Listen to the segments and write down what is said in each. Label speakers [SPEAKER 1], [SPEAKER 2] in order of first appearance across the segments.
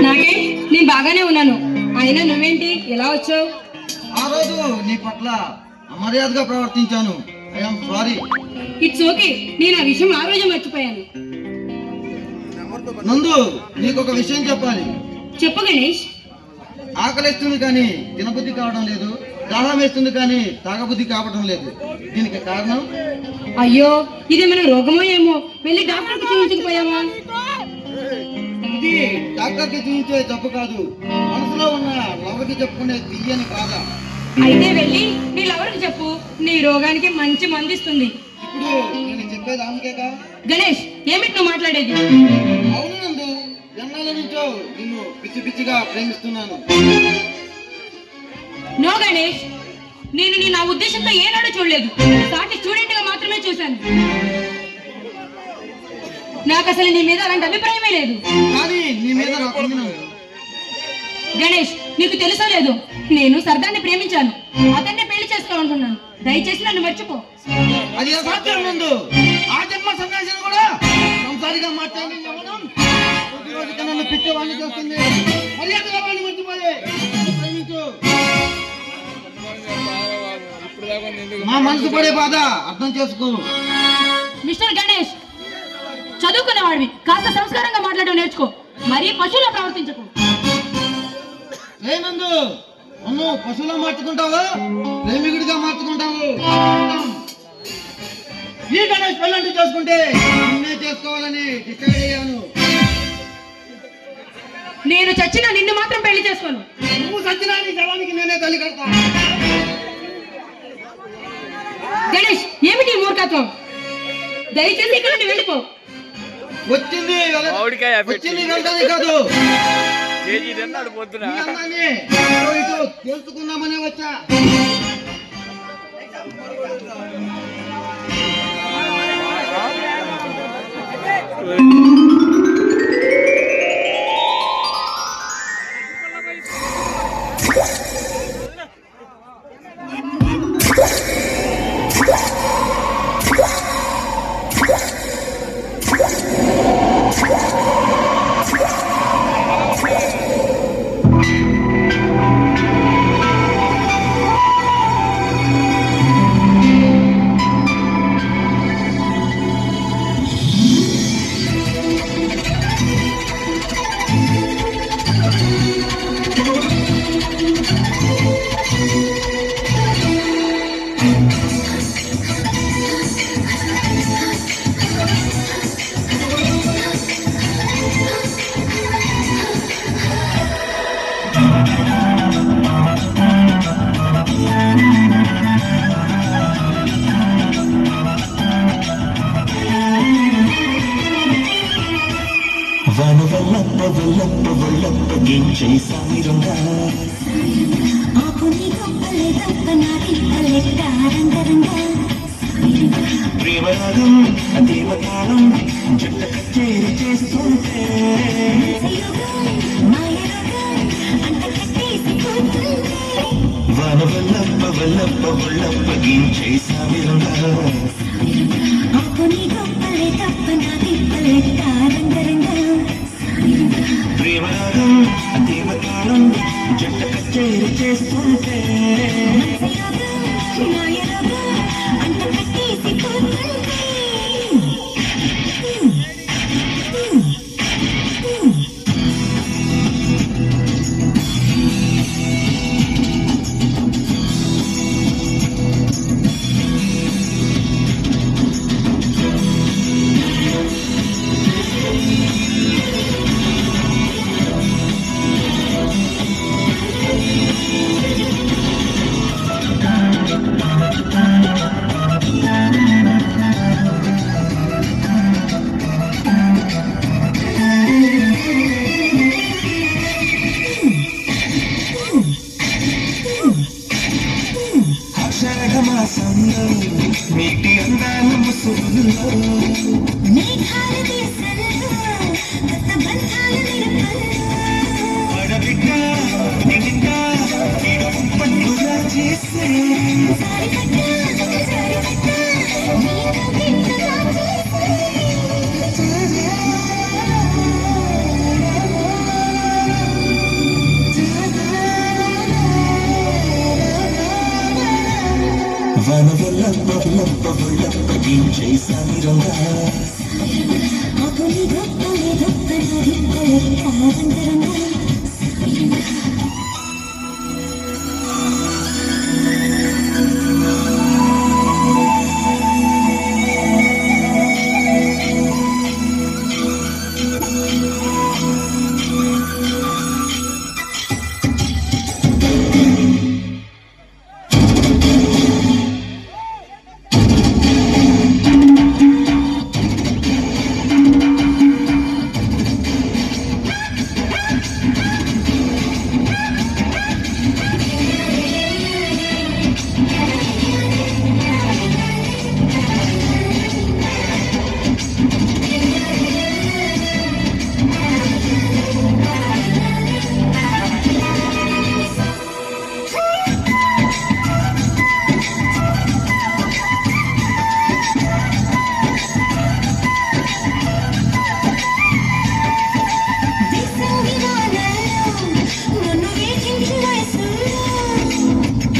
[SPEAKER 1] నాకే నేను బాగానే ఉన్నాను. అయినా నువ్వేంటి ఎలా వచ్చావు?
[SPEAKER 2] ఆ రోజు నీ పట్ల అమర్యాదగా ప్రవర్తించాను. I'm sorry.
[SPEAKER 1] It's okay. నేను ఆ విషయం ఆ రోజే మర్చిపోయాను.
[SPEAKER 2] నందు, నీకు ఒక విషయం చెప్పాలి.
[SPEAKER 1] చెప్పు గణేష్.
[SPEAKER 2] ఆకలిస్తుంది కానీ తినబుద్ధి కావడం లేదు, దాహం వేస్తుంది కానీ తాగబుద్ధి కావడం లేదు. దీనికి కారణం?
[SPEAKER 1] అయ్యో, ఇదేమైనా రోగమో ఏమో. వెళ్ళి డాక్టర్కి చూపించకపోయావా?
[SPEAKER 2] ఇది డాక్టర్కి చూపించే తప్పు కాదు, మనసులో ఉన్న లవకి చెప్పుకునే తీయని బాధ.
[SPEAKER 1] అయితే వెళ్ళి నీ లవర్కి చెప్పు, నీ రోగానికి మంచి మందు ఇస్తుంది.
[SPEAKER 2] ఇప్పుడు నేను చెప్పేది ఆమెకేగా.
[SPEAKER 1] గణేష్, ఏమిటి నువ్వు మాట్లాడేది?
[SPEAKER 2] అవును నందు, ఎన్నాళ్ళ నుంచో నిన్ను పిచ్చి పిచ్చిగా ప్రేమిస్తున్నాను.
[SPEAKER 1] నో గణేష్, నేను నీ నా ఉద్దేశంతో ఏనాడో చూడలేదు. సాటి స్టూడెంట్ గా మాత్రమే చూశాను. నాకు అసలు నీ మీద అలాంటి అభిప్రాయమే లేదు.
[SPEAKER 2] కానీ నీ మీద నాకు ఉంది నందు.
[SPEAKER 1] గణేష్, నీకు తెలుసో లేదు, నేను సరదాన్ని ప్రేమించాను. అతన్నే పెళ్లి చేసుకోవాలనుకున్నాను. దయచేసి నన్ను మర్చిపో.
[SPEAKER 2] అది అసాధ్యం నందు. ఆ జన్మ సన్యాసిని కూడా సంసారిగా మార్చాలని చెప్పడం ప్రతి రోజుకి నన్ను పిచ్చేవాడిని చేస్తుంది. మర్యాదగా వాడిని మర్చిపోయే ప్రేమించు. మా మనసు పడే బాధ అర్థం చేసుకో.
[SPEAKER 1] మిస్టర్ గణేష్, చదువుకునేవాడివి, కాస్త సంస్కారంగా మాట్లాడడం నేర్చుకో. మరీ పశువులా ప్రవర్తించకు.
[SPEAKER 2] నందు, నన్ను పశువులా మార్చుకుంటావు, ప్రేమికుడిగా మార్చుకుంటావు. ఈ గణేష్ పెళ్ళంటి చేసుకుంటే నిన్నే చేసుకోవాలని డిసైడ్ అయ్యాను.
[SPEAKER 1] నేను చచ్చినా నిన్ను మాత్రం పెళ్లి చేసుకోను.
[SPEAKER 2] నువ్వు చచ్చినా నీ శవానికి నేనే తల్లి కడతా.
[SPEAKER 1] గణేష్, ఏమిటి ఈ మూర్ఖత్వం? దయచేసి ఇక్కడ నుండి వెళ్ళిపో.
[SPEAKER 2] వచ్చింది వెళ్ళటమే కాదు, తెలుసుకుందామనే వచ్చా.
[SPEAKER 3] ప్రేమరాగం దేవతాళం జంట కచేరి చేస్తుంటే వన వల్లప్ప వల్లప్ప వల్లప్ప గించే సామిరంగా ప్రేమరాగం దేవతాళం జంట కచేరి చేస్తుంటే నీటి అందాల ముసుగులో అడబిడ్డ నిండా పండుగ చేసే ఒళ్ళప్ప ఒళ్ళప్ప ఏం చేశాను రంగా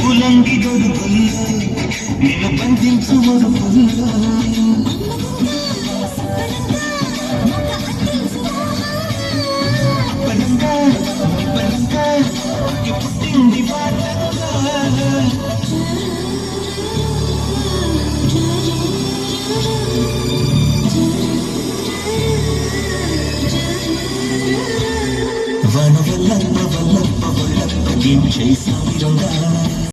[SPEAKER 3] ఉలంగి దొరుకుల్లో నిన్ను బంధించు మరుపుల్లో బలంగా బలంగా పుట్టింది బాలంగా వన వల్లప్ప వల్లప్ప వల్లప్ప ఏం చేశాను